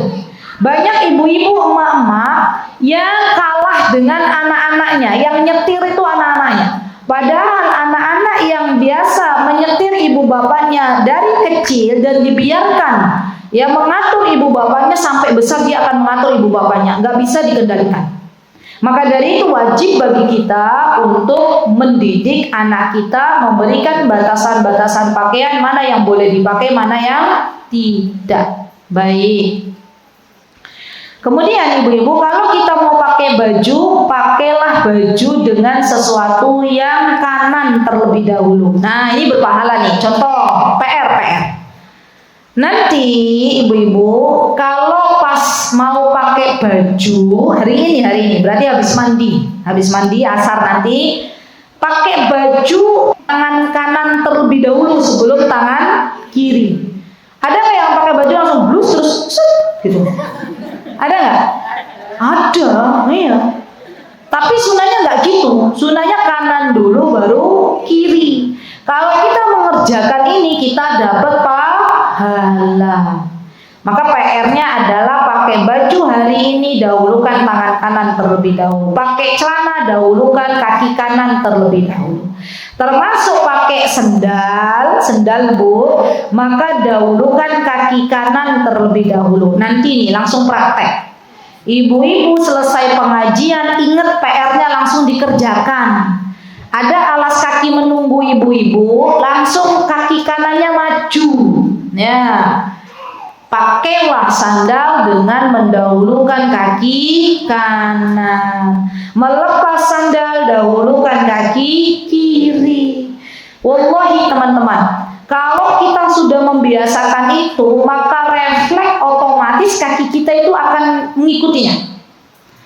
Banyak ibu-ibu emak-emak yang kalah dengan anak-anaknya. Yang nyetir itu anak-anaknya. Padahal anak-anak yang biasa menyetir ibu bapaknya dari kecil dan dibiarkan ya mengatur ibu bapaknya sampai besar, dia akan mengatur ibu bapaknya, nggak bisa dikendalikan. Maka dari itu wajib bagi kita untuk mendidik anak kita, memberikan batasan-batasan pakaian, mana yang boleh dipakai, mana yang tidak. Baik. Kemudian ibu-ibu, kalau kita mau pakai baju, pakailah baju dengan sesuatu yang kanan terlebih dahulu. Nah ini berpahala nih, contoh PR. Nanti ibu-ibu kalau pas mau pakai baju hari ini berarti habis mandi asar nanti pakai baju tangan kanan terlebih dahulu sebelum tangan kiri. Ada nggak yang pakai baju langsung blus terus gitu? Ada nggak? Ada, iya. Tapi sunahnya nggak gitu. Sunahnya kanan dulu baru kiri. Kalau kita mengerjakan ini kita dapat pahala. Maka PR-nya adalah pakai baju hari ini dahulukan tangan kanan terlebih dahulu. Pakai celana dahulukan kaki kanan terlebih dahulu. Termasuk pakai sendal Bu, maka dahulukan kaki kanan terlebih dahulu. Nanti nih langsung praktek. Ibu-ibu selesai pengajian ingat PR-nya langsung dikerjakan. Ada alas kaki menunggu ibu-ibu, langsung kaki kanannya maju. Ya, pakailah sandal dengan mendahulukan kaki kanan. Melepas sandal dahulukan kaki kiri. Wallahi teman-teman, kalau kita sudah membiasakan itu, maka refleks otomatis kaki kita itu akan mengikutinya.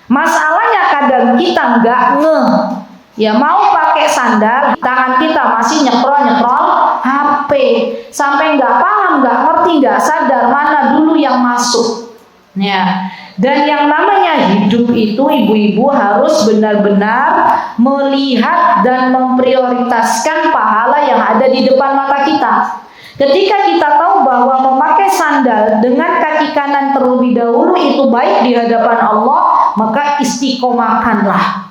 Masalahnya kadang kita nggak ya mau pakai sandal, tangan kita masih nyekrol HP, sampai nggak paham, nggak ngerti, nggak sadar mana dulu yang masuk. Ya, dan yang namanya hidup itu ibu-ibu harus benar-benar melihat dan memprioritaskan pahala yang ada di depan mata kita. Ketika kita tahu bahwa memakai sandal dengan kaki kanan terlebih dahulu itu baik di hadapan Allah, maka istiqomahkanlah.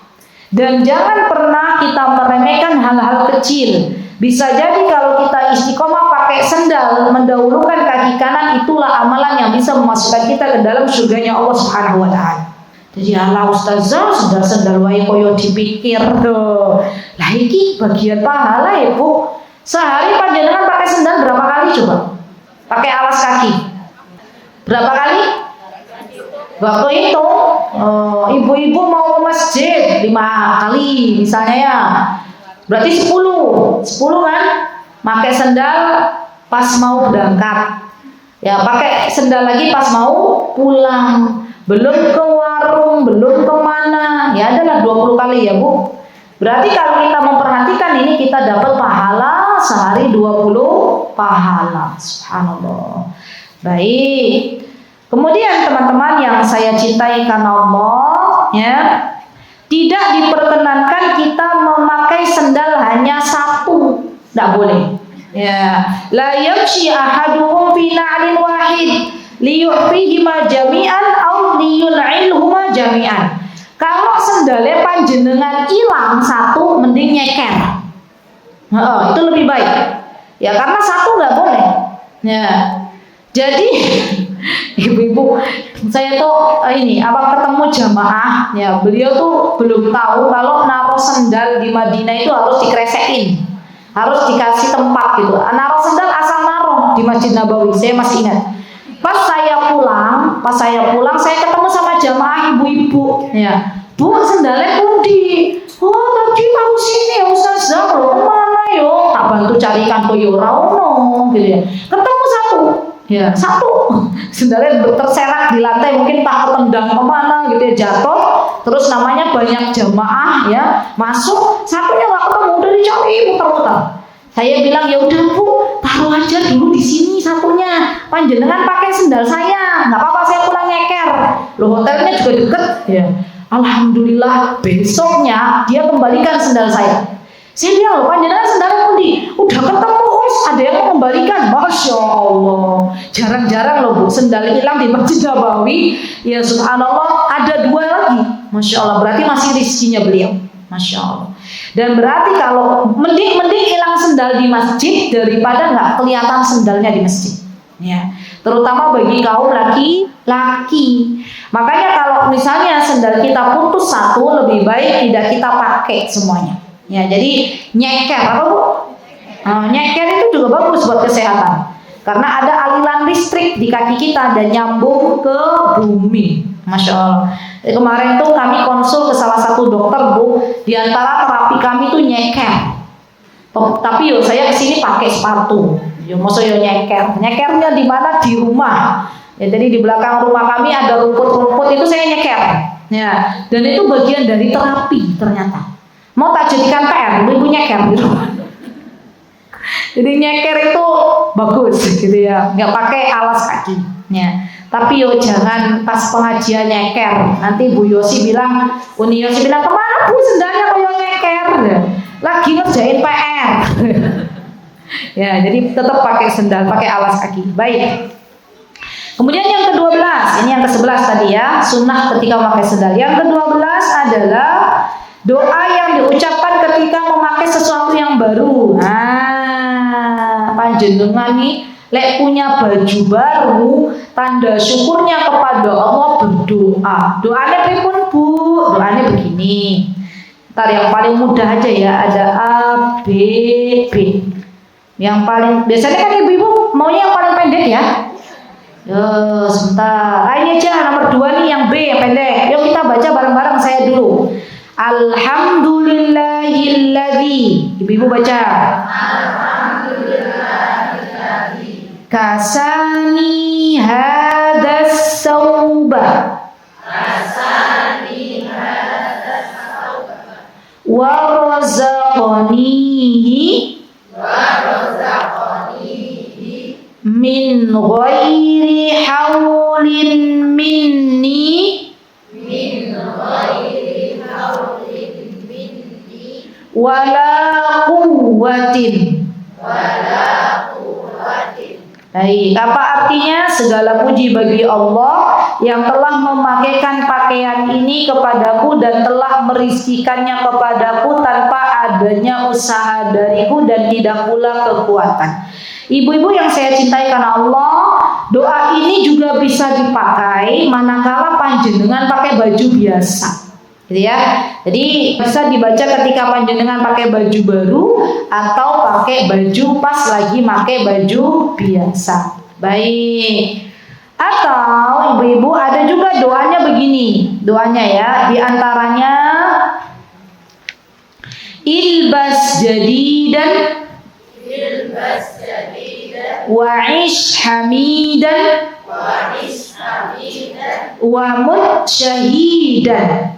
Dan jangan pernah kita meremehkan hal-hal kecil. Bisa jadi kalau kita istiqomah pakai sendal mendahulukan kaki kanan, itulah amalan yang bisa memasukkan kita ke dalam surganya Allah Subhanahu wa taala. Jadi ala ustazah sendal wae koyo dipikir tuh. Lah iki bagian pahala ya Bu. Sehari panjenengan pakai sendal berapa kali coba? Pakai alas kaki. Berapa kali? Waktu itu ibu-ibu mau ke masjid 5 kali misalnya ya, berarti 10 kan, pakai sendal pas mau berangkat ya, pakai sendal lagi pas mau pulang, belum ke warung, ya, adalah 20 kali ya Bu. Berarti kalau kita memperhatikan ini kita dapat pahala sehari 20 pahala. Subhanallah. Baik. Kemudian teman-teman yang saya cintai karena Allah, ya, tidak diperkenankan kita memakai sendal hanya satu, tidak boleh. Ya, la yamshi ahaduhum fi na'lin wahid liyu'fihima jami'an aw liyun'ilhuma jami'an. Kalau sendalnya panjenengan hilang satu, mending nyeker. Itu lebih baik. Ya, karena satu nggak boleh. Ya, jadi ibu-ibu, saya tuh ketemu jamaah, ya beliau tuh belum tahu kalau naruh sendal di Madinah itu harus dikresekin, harus dikasih tempat gitu. Naruh sendal asal naruh di Masjid Nabawi, saya masih ingat. Pas saya pulang saya ketemu sama jamaah ibu-ibu, ya, Bu, sendalnya pundi? Oh, tadi taruh sini ya Ustazah, kemana yo? Tak bantu carikan ke Yorauno, gitu ya. Ketemu satu. Ya, satu sendalnya terserak di lantai, mungkin tak ketendang kemana gitu ya, jatuh. Terus namanya banyak jamaah ya masuk, satunya nggak ketemu, udah dicari muter-muter. Saya bilang ya udah Bu, taruh aja dulu di sini satunya. Panjenengan pakai sendal saya, nggak apa-apa saya pulang nyeker. Loh, hotelnya juga deket ya. Alhamdulillah besoknya dia kembalikan sendal saya. Saya bilang, loh panjenengan sendalnya pundi? Udah ketemu, ada yang mengembalikan. Masya Allah, jarang-jarang loh Bu sendal hilang di Masjid Nabawi. Ya subhanallah, ada 2 lagi. Masya Allah, berarti masih rezekinya beliau. Masya Allah. Dan berarti kalau mending hilang sendal di masjid daripada nggak kelihatan sendalnya di masjid. Ya, terutama bagi kaum laki-laki. Makanya kalau misalnya sendal kita putus satu, lebih baik tidak kita pakai semuanya. Ya, jadi nyeker apa Bu? Nyeker itu juga bagus buat kesehatan. Karena ada aliran listrik di kaki kita dan nyambung ke bumi. Masya Allah. Kemarin tuh kami konsul ke salah satu dokter Bu. Di antara terapi kami tuh nyeker. Tapi yo saya kesini pakai sepatu. Yo maksud yo nyeker. Nyekernya di mana? Di rumah. Ya, jadi di belakang rumah kami ada rumput-rumput, itu saya nyeker. Ya, dan itu bagian dari terapi ternyata. Mau tak jadikan PR, ibu nyeker gitu. Jadi nyeker itu bagus gitu ya, nggak pakai alas kaki. Ya. Tapi yo jangan pas pengajian nyeker. Nanti Bu Yosi bilang, Uni Yosi bilang, kemana Bu sendalnya kayak nyeker? Lagi ngerjain PR. Ya, jadi tetap pakai sendal, pakai alas kaki. Baik. Kemudian yang ke-12, ini yang ke-11 tadi ya, sunnah ketika memakai sendal. Yang ke-12 adalah doa yang diucapkan ketika memakai sesuatu yang baru. Panjenengan nih lek punya baju baru, tanda syukurnya kepada Allah berdoa. Doanya pripun Bu? Doanya begini. Ntar yang paling mudah aja ya, ada A, B, B. Yang paling biasanya kan ibu-ibu maunya yang paling pendek ya. Sebentar. Ini aja nomor 2 nih yang B yang pendek. Yuk kita baca bareng-bareng, saya dulu. Alhamdulillahilladzi. Ibu-ibu baca. Alhamdulillahilladzi kasani hadas sauba. Kasani hadas sauba. Wa razaqanihi. Min ghairi haulin minni wala quwwatin. Baik, apa artinya? Segala puji bagi Allah yang telah memakaikan pakaian ini kepadaku dan telah merizkikannya kepadaku tanpa adanya usaha dariku dan tidak pula kekuatan. Ibu-ibu yang saya cintai karena Allah, doa ini juga bisa dipakai manakala panjenengan pakai baju biasa. Gitu ya. Jadi bisa dibaca ketika panjenengan pakai baju baru atau pakai baju pas lagi pakai baju biasa. Baik. Atau ibu-ibu ada juga doanya begini. Doanya ya, di antaranya ilbas jadidan wa'ish hamidan wa mut syahidan.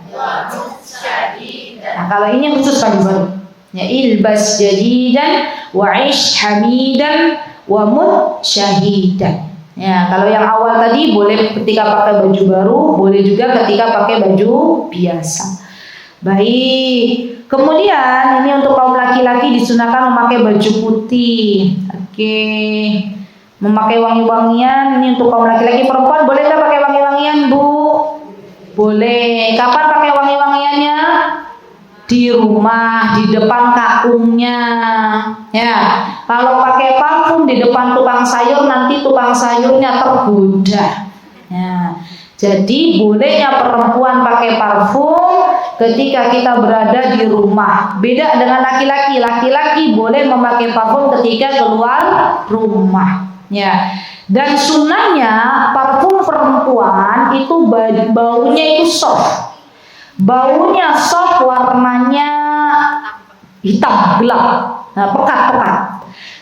Nah, kalau ini khusus baju baru. Ya, ilbas jadidan wa ish hamidan wa mut syahidan. Ya, kalau yang awal tadi boleh ketika pakai baju baru, boleh juga ketika pakai baju biasa. Baik. Kemudian ini untuk kaum laki-laki disunahkan memakai baju putih. Oke. Memakai wangi-wangian ini untuk kaum laki-laki. Perempuan boleh nggak pakai wangi-wangian, Bu? Boleh. Kapan pakai wangi-wangiannya? Di rumah, di depan kakungnya. Ya, kalau pakai parfum di depan tukang sayur nanti tukang sayurnya tergoda. Ya, jadi bolehnya perempuan pakai parfum ketika kita berada di rumah. Beda dengan laki-laki. Laki-laki boleh memakai parfum ketika keluar rumah. Ya. Dan sunnahnya parfum perempuan itu baunya itu soft. Baunya soft, warnanya hitam gelap, nah, pekat.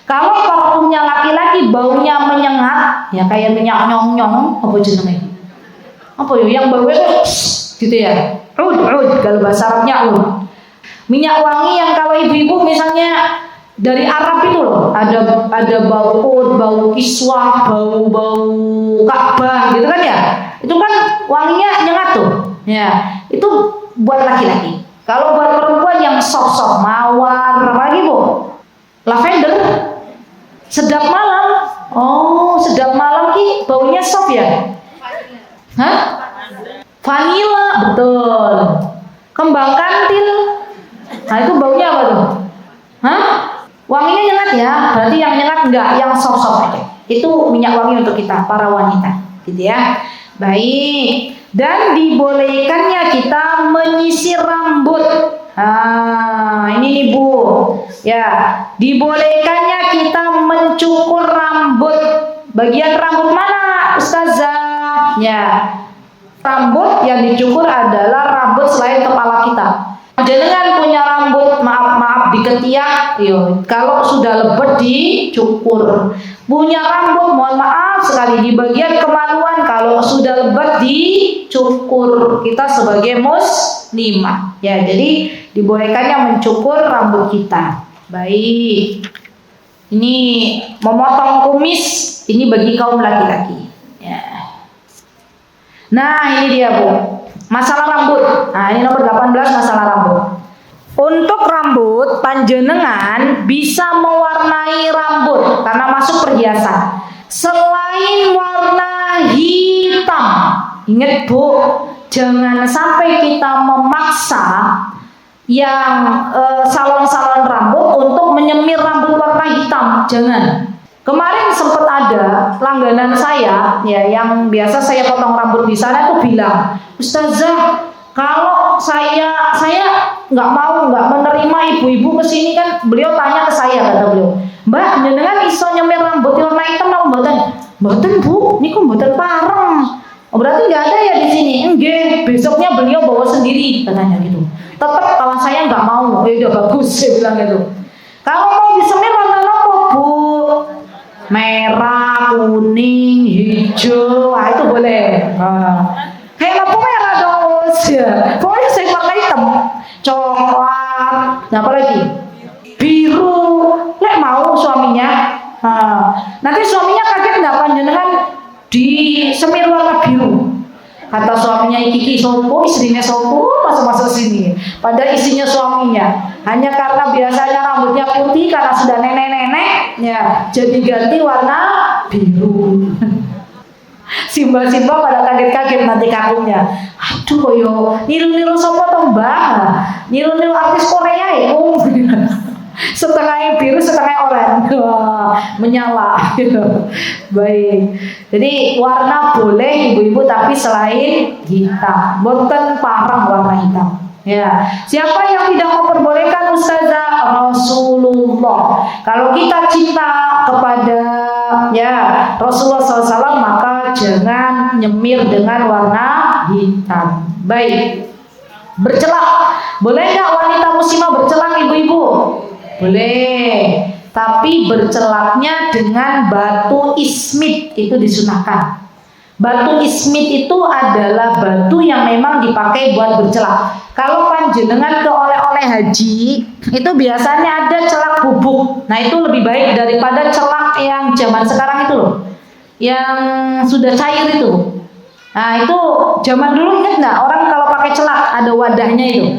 Kalau parfumnya laki-laki baunya menyengat, ya kayak minyak nyong-nyong, apa jenenge? Apa ya? Yang baunya gitu ya. Ud kalau bahasa Arabnya ud. Minyak wangi yang kalau ibu-ibu misalnya dari Arab itu loh, ada bau ud, bau kiswah, bau Ka'bah gitu kan ya. Itu kan wanginya nyengat tuh. Ya, itu buat laki-laki. Kalau buat perempuan yang soft-soft, mawar, apa lagi Bu? Lavender, sedap malam. Oh, sedap malam ki baunya soft ya? Hah? Vanila, betul. Kembang kantil. Nah, itu baunya apa tuh? Hah? Wanginya nyengat ya? Berarti yang nyengat enggak, yang soft-soft aja. Itu minyak wangi untuk kita, para wanita, gitu ya. Baik. Dan dibolehkannya kita menyisir rambut. Nah, ini nih Bu. Ya, dibolehkannya kita mencukur rambut. Bagian rambut mana, Ustazah? Ya, rambut yang dicukur adalah rambut selain kepala kita. Jenengan punya rambut, maaf di ketiak, kalau sudah lebat dicukur. Punya rambut, mohon maaf sekali di bagian kemaluan, kalau sudah lebat dicukur. Kita sebagai muslimah, ya, jadi dibolehkannya mencukur rambut kita. Baik. Ini memotong kumis, ini bagi kaum laki-laki. Ya. Nah, ini dia Bu. Masalah rambut. Nah, ini nomor 18 masalah rambut. Untuk rambut, panjenengan bisa mewarnai rambut karena masuk perhiasan. Selain warna hitam, ingat Bu, jangan sampai kita memaksa yang salon-salon rambut untuk menyemir rambut warna hitam. Jangan. Kemarin sempat ada langganan saya, ya, yang biasa saya potong rambut di sana tuh bilang, Ustazah, kalau saya nggak menerima ibu-ibu kesini kan, beliau tanya ke saya, kata beliau, Mbak, jenengan iso nyemir rambut warna hitam apa mboten? Mboten Bu, niku mboten pareng. Oh, berarti nggak ada ya di sini? Enggak, besoknya beliau bawa sendiri, katanya gitu. Tetap kalau saya nggak mau, udah bagus, saya bilang gitu. Kalau mau disemir warna apa Bu? Merah, kuning, hijau, itu boleh. Kayak lampu merah dong, ya. Pokoknya saya warna hitam, coklat, apa lagi? Biru. Lek mau suaminya. Nanti suaminya kaget nggak panjenengan disemir warna biru. Kata suaminya, iki sopo, istrinya sopo, masuk sini. Padahal isinya suaminya. Hanya karena biasanya rambutnya putih, karena sudah nenek-nenek, ya, jadi ganti warna biru. Simba-simba pada kaget-kaget nanti kakungnya. Aduh koyo niru-niru sopo toh Mbak? Niru-niru artis Korea ya. Setengahnya biru, setengahnya oranye. Wah, menyala gitu. Baik. Jadi warna boleh ibu-ibu tapi selain hitam. Boten parang warna hitam. Ya. Siapa yang tidak memperbolehkan Ustazah? Rasulullah. Kalau kita cinta kepada Rasulullah SAW, maka jangan nyemir dengan warna hitam. Baik. Bercelak. Boleh nggak wanita muslimah bercelak ibu-ibu? Boleh. Tapi bercelaknya dengan batu ismit, itu disunahkan. Batu ismit itu adalah batu yang memang dipakai buat bercelak. Kalau panjenengan ke oleh-oleh haji, itu biasanya ada celak bubuk. Nah, itu lebih baik daripada celak yang zaman sekarang itu loh, yang sudah cair itu. Nah, itu zaman dulu ingat nggak, orang kalau pakai celak ada wadahnya itu.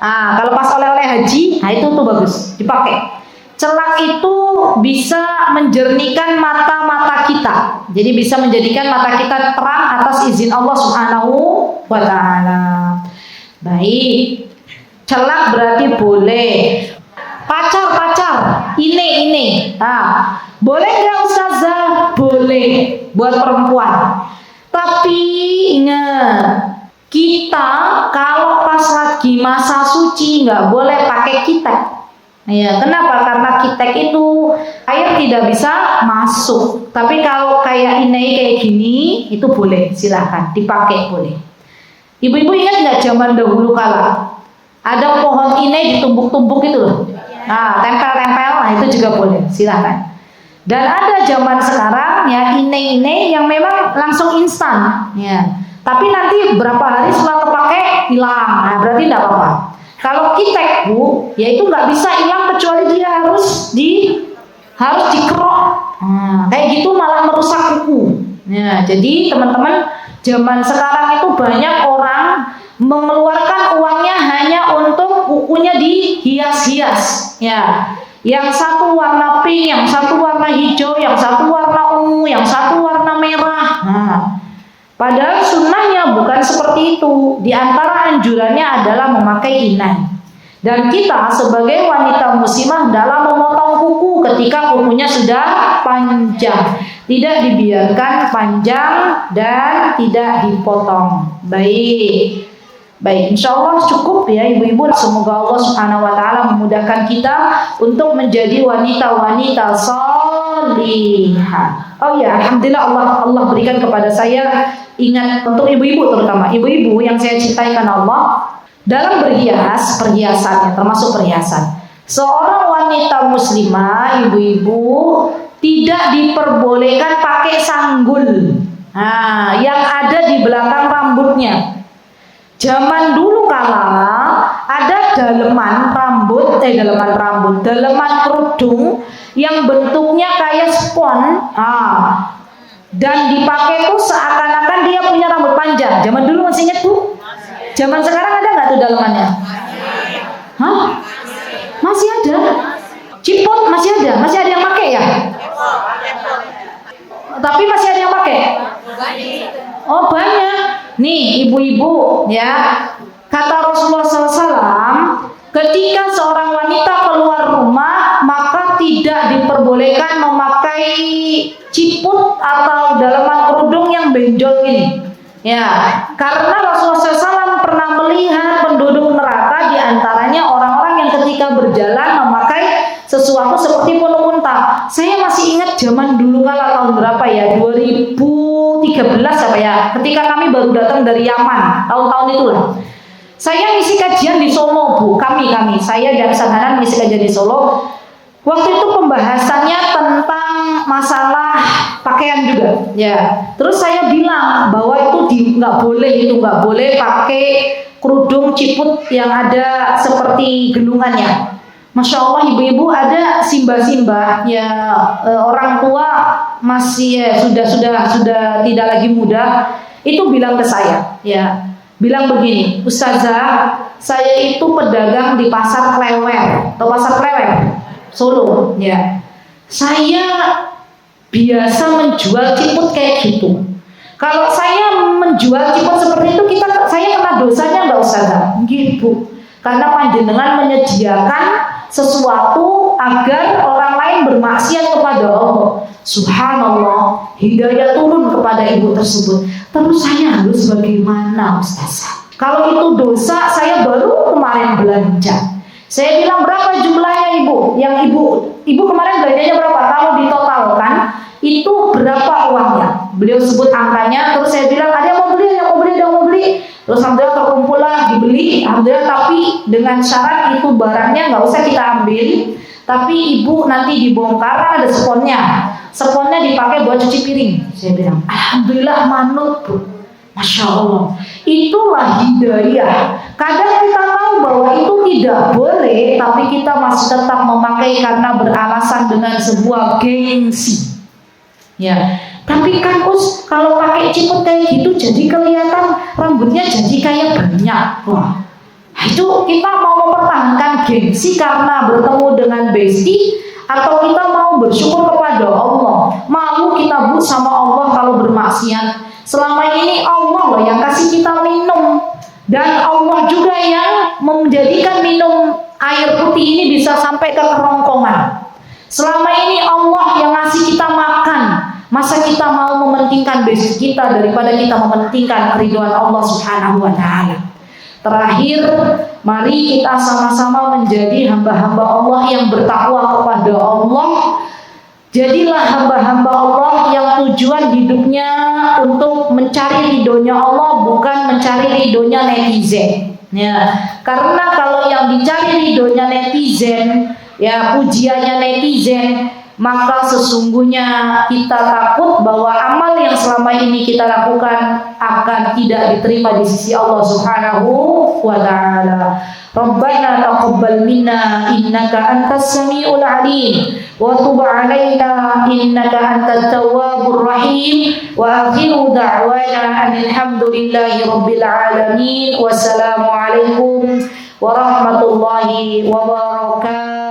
Nah, kalau pas oleh-oleh haji, nah itu tuh bagus dipakai. Celak itu bisa menjernihkan mata-mata kita. Jadi bisa menjadikan mata kita terang atas izin Allah Subhanahu wa taala. Baik. Celak berarti boleh. Pacar, ini. Nah, boleh nggak Ustazah? Boleh buat perempuan. Tapi ingat, kita kalau pas lagi masa suci nggak boleh pakai kitek. Ya, kenapa? Karena kitek itu air tidak bisa masuk. Tapi kalau kayak ini kayak gini, itu boleh, silahkan dipakai, boleh. Ibu-ibu ingat nggak zaman dahulu kala ada pohon ini ditumbuk-tumbuk itu loh. Nah, tempel-tempel, nah itu juga boleh, silahkan. Dan ada zaman sekarang ya ini yang memang langsung instan, ya. Tapi nanti berapa hari setelah kepake hilang, nah berarti tidak apa-apa. Kalau kitek Bu, ya itu nggak bisa hilang kecuali dia harus dikerok. Nah, kayak gitu malah merusak kuku. Nah, jadi teman-teman, zaman sekarang itu banyak orang mengeluarkan uangnya hanya untuk kukunya dihias-hias. Ya, yang satu warna pink, yang satu warna hijau, yang satu warna ungu, yang satu warna merah. Nah, padahal sunnahnya bukan seperti itu. Di antara anjurannya adalah memakai inai. Dan kita sebagai wanita muslimah dalam memotong kuku ketika kukunya sudah panjang, tidak dibiarkan panjang dan tidak dipotong. Baik, insya Allah cukup ya ibu-ibu. Semoga Allah Subhanahu wa taala memudahkan kita untuk menjadi wanita-wanita salihah. Oh ya, alhamdulillah Allah berikan kepada saya ingat untuk ibu-ibu, terutama ibu-ibu yang saya cintai karena Allah, dalam perhiasannya termasuk perhiasan. Seorang wanita muslimah, ibu-ibu, tidak diperbolehkan pakai sanggul. Nah, yang ada di belakang rambutnya. Zaman dulu kala ada daleman kerudung yang bentuknya kayak spons, dan dipakai tuh seakan-akan dia punya rambut panjang. Zaman dulu masih ingat Bu? Zaman sekarang ada nggak tuh dalemannya? Hah? Masih ada? Ciput masih ada yang pakai ya? Tapi masih ada yang pakai? Oh banyak. Nih ibu-ibu ya, kata Rasulullah SAW, ketika seorang wanita keluar rumah maka tidak diperbolehkan memakai ciput atau daleman kerudung yang benjol ini. Ya, karena Rasulullah SAW pernah melihat penduduk neraka, diantaranya orang-orang yang ketika berjalan memakai sesuatu seperti penuh unta. Saya masih ingat zaman dulu kala tahun berapa ya, 2013 apa ya, ketika kami baru datang dari Yaman, tahun-tahun itulah. Saya ngisi kajian di Solo Bu, saya dan Sanhanan ngisi kajian di Solo. Waktu itu pembahasannya tentang masalah pakaian juga, ya. Terus saya bilang bahwa itu nggak boleh pakai kerudung ciput yang ada seperti gelungannya. Masya Allah ibu-ibu, ada simba-simba ya, orang tua masih ya, sudah tidak lagi muda, itu bilang ke saya, ya, bilang begini, Ustazah, saya itu pedagang di pasar Klewer atau pasar Klewer Solo, ya. Saya biasa menjual ciput kayak gitu. Kalau saya menjual ciput seperti itu, saya kena dosanya nggak Ustazah? Gitu. Karena panjenengan menyediakan sesuatu agar orang lain bermaksiat kepada Allah. Subhanallah, hidayah turun kepada ibu tersebut. Terus saya harus bagaimana Ustazah? Kalau itu dosa, saya baru kemarin belanja. Saya bilang, berapa jumlahnya ibu? Yang ibu kemarin belanjanya berapa? Kalau ditotalkan itu berapa uangnya? Beliau sebut angkanya. Terus saya bilang, ada yang mau beli. Terus alhamdulillah terkumpul lah, dibeli, alhamdulillah, tapi dengan syarat itu barangnya nggak usah kita ambil, tapi ibu nanti dibongkar kan ada sponnya dipakai buat cuci piring. Saya bilang alhamdulillah manut Bu, masya Allah, itulah hidayah. Kadang kita tahu bahwa itu tidak boleh, tapi kita masih tetap memakai karena beralasan dengan sebuah gengsi. Ya, tapi kan Us, kalau pakai ciput kayak gitu jadi kelihatan rambutnya jadi kayak banyak. Wah, itu kita mau mempertahankan gengsi karena bertemu dengan besti, atau kita mau bersyukur kepada Allah? Mau kita Bu sama Allah kalau bermaksiat? Selama ini Allah loh yang kasih kita minum, dan Allah juga yang menjadikan minum air putih ini bisa sampai ke kerongkongan. Selama ini Allah yang ngasih kita makan. Masa kita mau mementingkan basic kita daripada kita mementingkan keridhaan Allah Subhanahu wa taala? Terakhir, mari kita sama-sama menjadi hamba-hamba Allah yang bertakwa kepada Allah. Jadilah hamba-hamba Allah yang tujuan hidupnya untuk mencari ridhonya Allah, bukan mencari ridhonya netizen. Ya, karena kalau yang dicari ridhonya netizen, ya pujiannya netizen, maka sesungguhnya kita takut bahwa amal yang selama ini kita lakukan akan tidak diterima di sisi Allah Subhanahu wa taala. Rabbana taqabbal minna innaka antas samiul alim wa tub 'alaina innaka antat tawwabur rahim wa akhiru da'wana alhamdulillahi rabbil alamin. Wassalamu alaikum warahmatullahi wabarakatuh.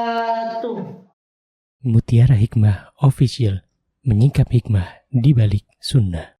Mutiara Hikmah Official, menyingkap hikmah di balik sunnah.